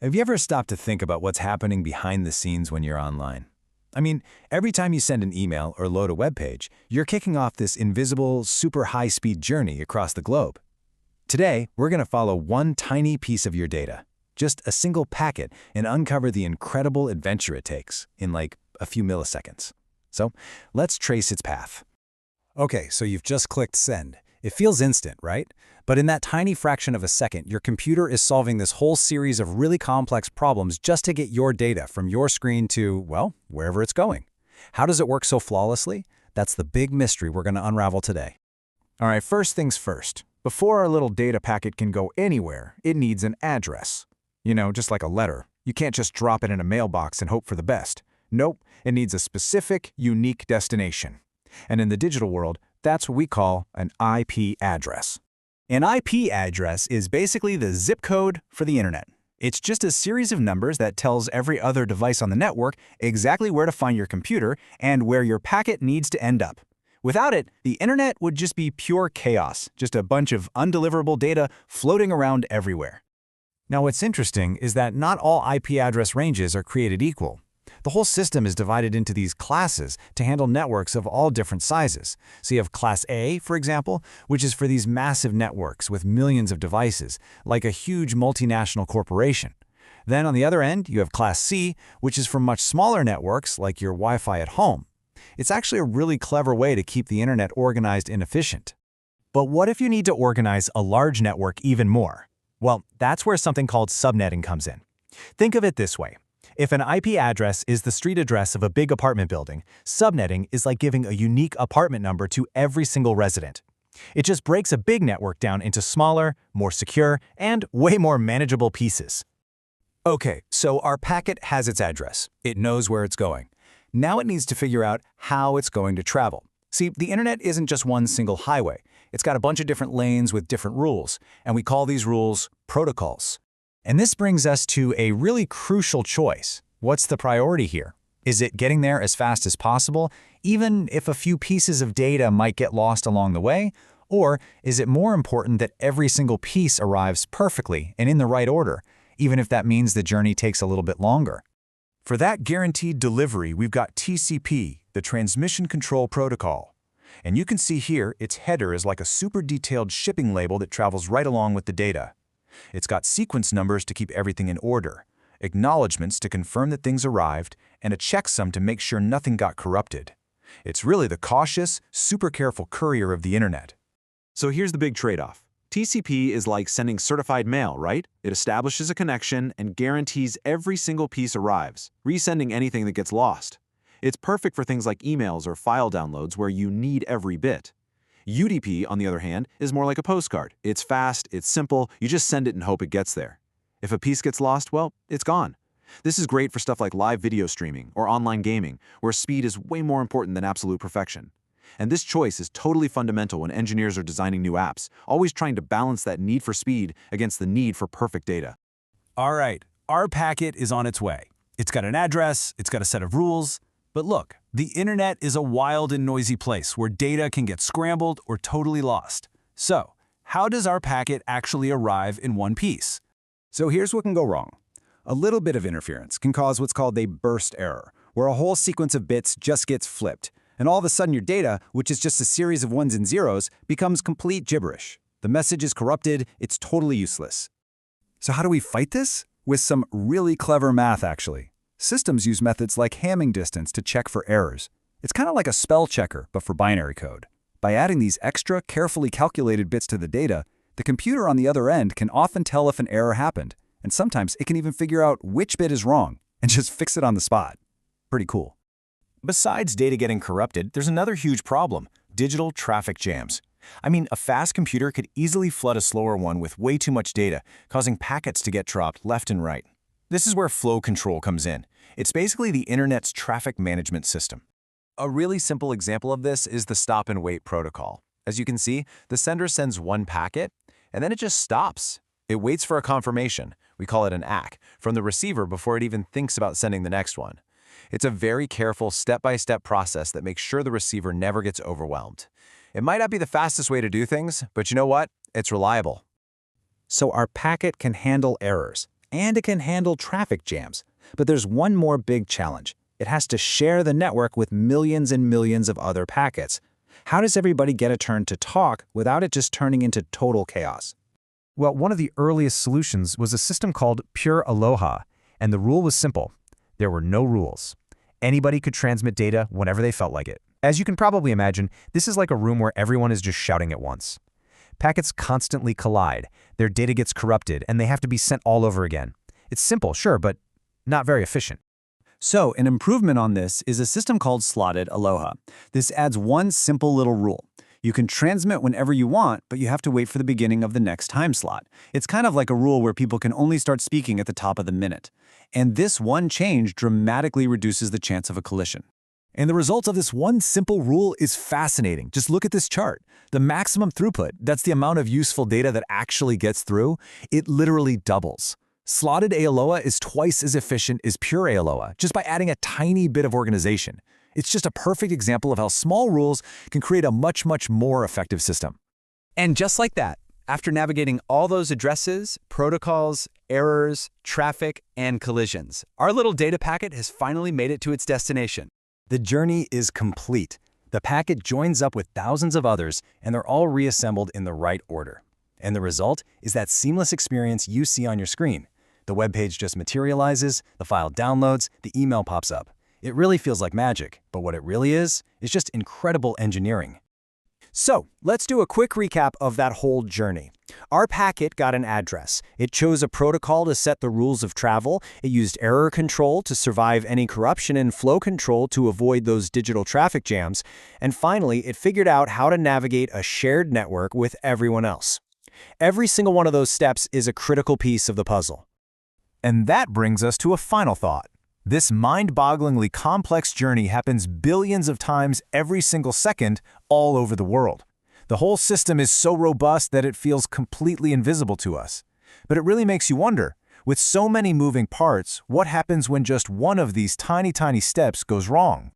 Have you ever stopped to think about what's happening behind the scenes when you're online? I mean, every time you send an email or load a web page, you're kicking off this invisible, super high-speed journey across the globe. Today, we're going to follow one tiny piece of your data, just a single packet, and uncover the incredible adventure it takes in like a few milliseconds. So, let's trace its path. Okay, so you've just clicked send. It feels instant, right? But in that tiny fraction of a second, your computer is solving this whole series of really complex problems just to get your data from your screen to, well, wherever it's going. How does it work so flawlessly? That's the big mystery we're going to unravel today. All right, first things first. Before our little data packet can go anywhere, it needs an address. You know, just like a letter. You can't just drop it in a mailbox and hope for the best. Nope, it needs a specific, unique destination. And in the digital world, that's what we call an IP address. An IP address is basically the zip code for the internet. It's just a series of numbers that tells every other device on the network exactly where to find your computer and where your packet needs to end up. Without it, the internet would just be pure chaos, just a bunch of undeliverable data floating around everywhere. Now what's interesting is that not all IP address ranges are created equal. The whole system is divided into these classes to handle networks of all different sizes. So you have Class A, for example, which is for these massive networks with millions of devices, like a huge multinational corporation. Then on the other end, you have Class C, which is for much smaller networks, like your Wi-Fi at home. It's actually a really clever way to keep the internet organized and efficient. But what if you need to organize a large network even more? Well, that's where something called subnetting comes in. Think of it this way. If an IP address is the street address of a big apartment building, subnetting is like giving a unique apartment number to every single resident. It just breaks a big network down into smaller, more secure, and way more manageable pieces. Okay, so our packet has its address. It knows where it's going. Now it needs to figure out how it's going to travel. See, the internet isn't just one single highway. It's got a bunch of different lanes with different rules, and we call these rules protocols. And this brings us to a really crucial choice. What's the priority here? Is it getting there as fast as possible, even if a few pieces of data might get lost along the way? Or is it more important that every single piece arrives perfectly and in the right order, even if that means the journey takes a little bit longer? For that guaranteed delivery, we've got TCP, the Transmission Control Protocol. And you can see here its header is like a super detailed shipping label that travels right along with the data. It's got sequence numbers to keep everything in order, acknowledgements to confirm that things arrived, and a checksum to make sure nothing got corrupted. It's really the cautious, super careful courier of the internet. So here's the big trade-off. TCP is like sending certified mail, right? It establishes a connection and guarantees every single piece arrives, resending anything that gets lost. It's perfect for things like emails or file downloads where you need every bit. UDP, on the other hand, is more like a postcard. It's fast, it's simple, you just send it and hope it gets there. If a piece gets lost, well, it's gone. This is great for stuff like live video streaming or online gaming, where speed is way more important than absolute perfection. And this choice is totally fundamental when engineers are designing new apps, always trying to balance that need for speed against the need for perfect data. All right, our packet is on its way. It's got an address, it's got a set of rules. But look, the internet is a wild and noisy place where data can get scrambled or totally lost. So, how does our packet actually arrive in one piece? So here's what can go wrong. A little bit of interference can cause what's called a burst error, where a whole sequence of bits just gets flipped, and all of a sudden your data, which is just a series of ones and zeros, becomes complete gibberish. The message is corrupted, it's totally useless. So how do we fight this? With some really clever math, actually. Systems use methods like Hamming distance to check for errors. It's kind of like a spell checker, but for binary code. By adding these extra, carefully calculated bits to the data, the computer on the other end can often tell if an error happened, and sometimes it can even figure out which bit is wrong and just fix it on the spot. Pretty cool. Besides data getting corrupted, there's another huge problem: digital traffic jams. I mean, a fast computer could easily flood a slower one with way too much data, causing packets to get dropped left and right. This is where flow control comes in. It's basically the internet's traffic management system. A really simple example of this is the stop and wait protocol. As you can see, the sender sends one packet, and then it just stops. It waits for a confirmation, we call it an ACK, from the receiver before it even thinks about sending the next one. It's a very careful, step-by-step process that makes sure the receiver never gets overwhelmed. It might not be the fastest way to do things, but you know what? It's reliable. So our packet can handle errors. and it can handle traffic jams. But there's one more big challenge. It has to share the network with millions and millions of other packets. How does everybody get a turn to talk without it just turning into total chaos? Well, one of the earliest solutions was a system called pure ALOHA, and the rule was simple. There were no rules. Anybody could transmit data whenever they felt like it. As you can probably imagine, this is like a room where everyone is just shouting at once. Packets constantly collide, their data gets corrupted, and they have to be sent all over again. It's simple, sure, but not very efficient. So, an improvement on this is a system called slotted ALOHA. This adds one simple little rule. You can transmit whenever you want, but you have to wait for the beginning of the next time slot. It's kind of like a rule where people can only start speaking at the top of the minute. And this one change dramatically reduces the chance of a collision. And the result of this one simple rule is fascinating. Just look at this chart. The maximum throughput, that's the amount of useful data that actually gets through, it literally doubles. Slotted ALOHA is twice as efficient as pure ALOHA, just by adding a tiny bit of organization. It's just a perfect example of how small rules can create a much, much more effective system. And just like that, after navigating all those addresses, protocols, errors, traffic, and collisions, our little data packet has finally made it to its destination. The journey is complete. The packet joins up with thousands of others, and they're all reassembled in the right order. And the result is that seamless experience you see on your screen. The web page just materializes, the file downloads, the email pops up. It really feels like magic, but what it really is just incredible engineering. So, let's do a quick recap of that whole journey. Our packet got an address. It chose a protocol to set the rules of travel. It used error control to survive any corruption and flow control to avoid those digital traffic jams. And finally, it figured out how to navigate a shared network with everyone else. Every single one of those steps is a critical piece of the puzzle. And that brings us to a final thought. This mind-bogglingly complex journey happens billions of times every single second all over the world. The whole system is so robust that it feels completely invisible to us. But it really makes you wonder, with so many moving parts, what happens when just one of these tiny steps goes wrong?